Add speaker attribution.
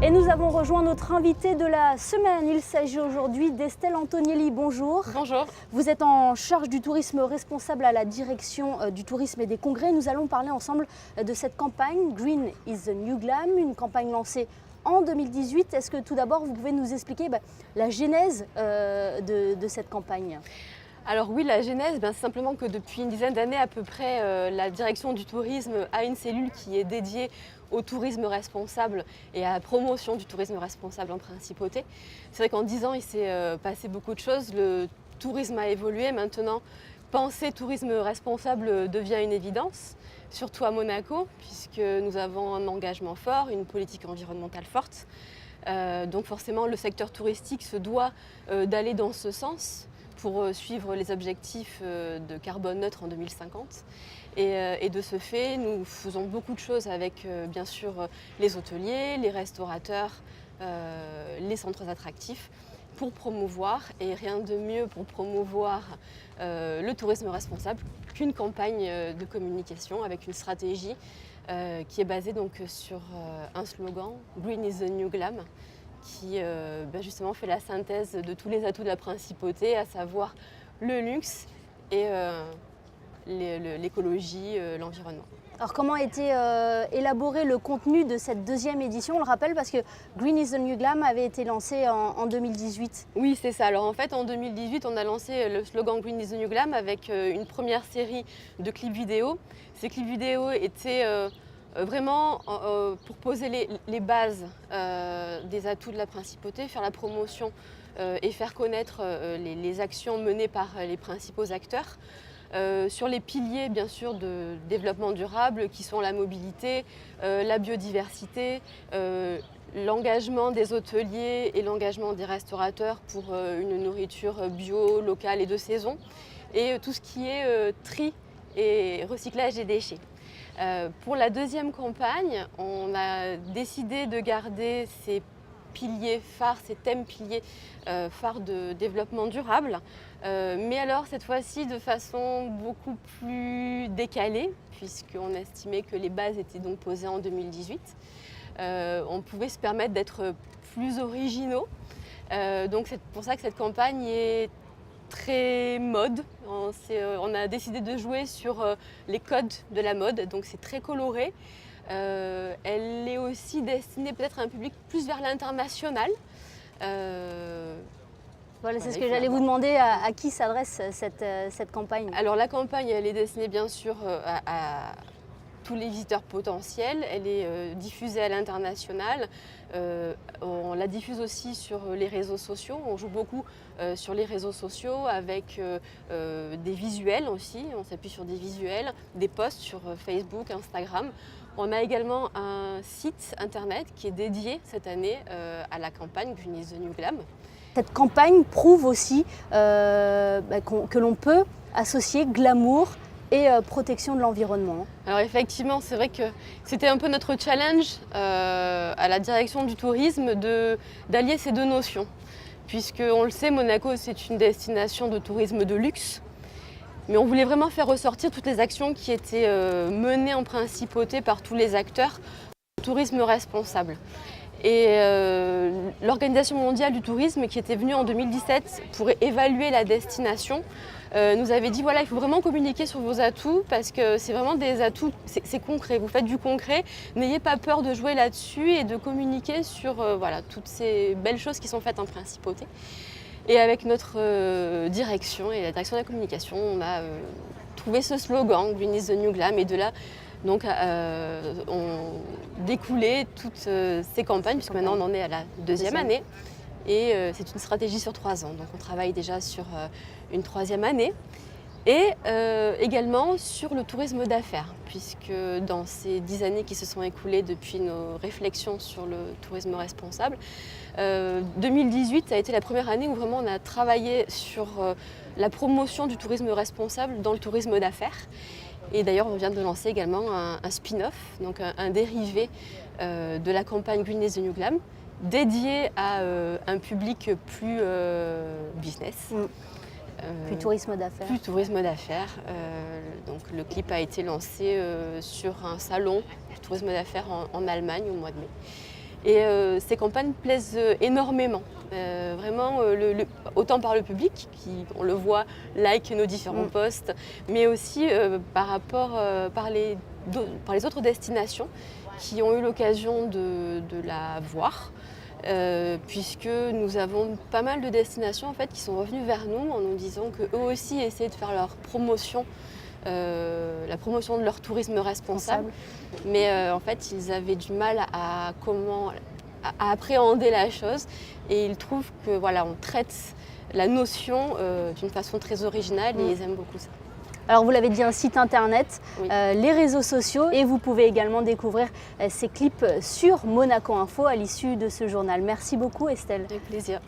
Speaker 1: Et nous avons rejoint notre invité de la semaine. Il s'agit aujourd'hui d'Estelle Antonielli. Bonjour.
Speaker 2: Bonjour.
Speaker 1: Vous êtes en charge du tourisme responsable à la direction du tourisme et des congrès. Nous allons parler ensemble de cette campagne Green is the New Glam, une campagne lancée en 2018. Est-ce que tout d'abord vous pouvez nous expliquer la genèse de cette campagne ?
Speaker 2: Alors oui, la genèse, c'est simplement que depuis une dizaine d'années à peu près, la direction du tourisme a une cellule qui est dédiée au tourisme responsable et à la promotion du tourisme responsable en principauté. C'est vrai qu'en 10 ans, il s'est passé beaucoup de choses. Le tourisme a évolué. Maintenant, penser tourisme responsable devient une évidence, surtout à Monaco, puisque nous avons un engagement fort, une politique environnementale forte. Donc forcément, le secteur touristique se doit d'aller dans ce sens pour suivre les objectifs de carbone neutre en 2050. Et de ce fait, nous faisons beaucoup de choses avec bien sûr les hôteliers, les restaurateurs, les centres attractifs pour promouvoir, et rien de mieux pour promouvoir le tourisme responsable qu'une campagne de communication avec une stratégie qui est basée donc sur un slogan « Green is the New Glam », qui justement fait la synthèse de tous les atouts de la principauté, à savoir le luxe et l'écologie, l'environnement.
Speaker 1: Alors comment a été élaboré le contenu de cette deuxième édition ? On le rappelle parce que Green is the New Glam avait été lancé en 2018.
Speaker 2: Oui, c'est ça. Alors en fait, en 2018, on a lancé le slogan Green is the New Glam avec une première série de clips vidéo. Ces clips vidéo étaient vraiment pour poser les bases des atouts de la principauté, faire la promotion et faire connaître les actions menées par les principaux acteurs. Sur les piliers bien sûr de développement durable qui sont la mobilité, la biodiversité, l'engagement des hôteliers et l'engagement des restaurateurs pour une nourriture bio, locale et de saison, et tout ce qui est tri et recyclage des déchets. Pour la deuxième campagne, on a décidé de garder ces piliers phares, ces thèmes piliers phares de développement durable, mais alors cette fois-ci de façon beaucoup plus décalée, puisqu'on estimait que les bases étaient donc posées en 2018. On pouvait se permettre d'être plus originaux, donc c'est pour ça que cette campagne est très mode. On a décidé de jouer sur les codes de la mode, donc c'est très coloré. Elle est aussi destinée peut-être à un public plus vers l'international.
Speaker 1: Voilà, c'est ce que j'allais vous demander, à qui s'adresse cette campagne ?
Speaker 2: Alors la campagne, elle est destinée bien sûr à tous les visiteurs potentiels. Elle est diffusée à l'international. On la diffuse aussi sur les réseaux sociaux. On joue beaucoup sur les réseaux sociaux avec des visuels aussi. On s'appuie sur des visuels, des posts sur Facebook, Instagram. On a également un site internet qui est dédié cette année à la campagne Green is the New Glam.
Speaker 1: Cette campagne prouve aussi que l'on peut associer glamour et protection de l'environnement.
Speaker 2: Alors effectivement, c'est vrai que c'était un peu notre challenge à la direction du tourisme d'allier ces deux notions. Puisqu'on le sait, Monaco, c'est une destination de tourisme de luxe. Mais on voulait vraiment faire ressortir toutes les actions qui étaient menées en principauté par tous les acteurs du tourisme responsable. Et l'Organisation mondiale du tourisme, qui était venue en 2017 pour évaluer la destination, nous avait dit voilà, il faut vraiment communiquer sur vos atouts parce que c'est vraiment des atouts, c'est concret, vous faites du concret, n'ayez pas peur de jouer là-dessus et de communiquer sur voilà, toutes ces belles choses qui sont faites en principauté. Et avec notre direction et la direction de la communication, on a trouvé ce slogan Green is the New Glam, et de là donc ont découlé toutes ces campagnes, puisque maintenant on en est à la deuxième année. Et c'est une stratégie sur 3 ans, donc on travaille déjà sur une 3e année. Et également sur le tourisme d'affaires, puisque dans ces 10 années qui se sont écoulées depuis nos réflexions sur le tourisme responsable, 2018 a été la première année où vraiment on a travaillé sur la promotion du tourisme responsable dans le tourisme d'affaires. Et d'ailleurs, on vient de lancer également un spin-off, donc un dérivé de la campagne Green is the New Glam, dédié à un public plus business.
Speaker 1: Plus tourisme d'affaires.
Speaker 2: Plus tourisme d'affaires. Donc le clip a été lancé sur un salon du tourisme d'affaires en Allemagne au mois de mai. Et ces campagnes plaisent énormément. Vraiment, autant par le public, qui, on le voit, like nos différents posts, mais aussi par les autres destinations qui ont eu l'occasion de la voir. Puisque nous avons pas mal de destinations en fait, qui sont revenues vers nous en nous disant qu'eux aussi essayaient de faire leur promotion, la promotion de leur tourisme responsable. Mais en fait, ils avaient du mal à appréhender la chose et ils trouvent que voilà, on traite la notion d'une façon très originale et ils aiment beaucoup ça.
Speaker 1: Alors vous l'avez dit, un site internet, les réseaux sociaux et vous pouvez également découvrir ces clips sur Monaco Info à l'issue de ce journal. Merci beaucoup Estelle.
Speaker 2: Avec plaisir.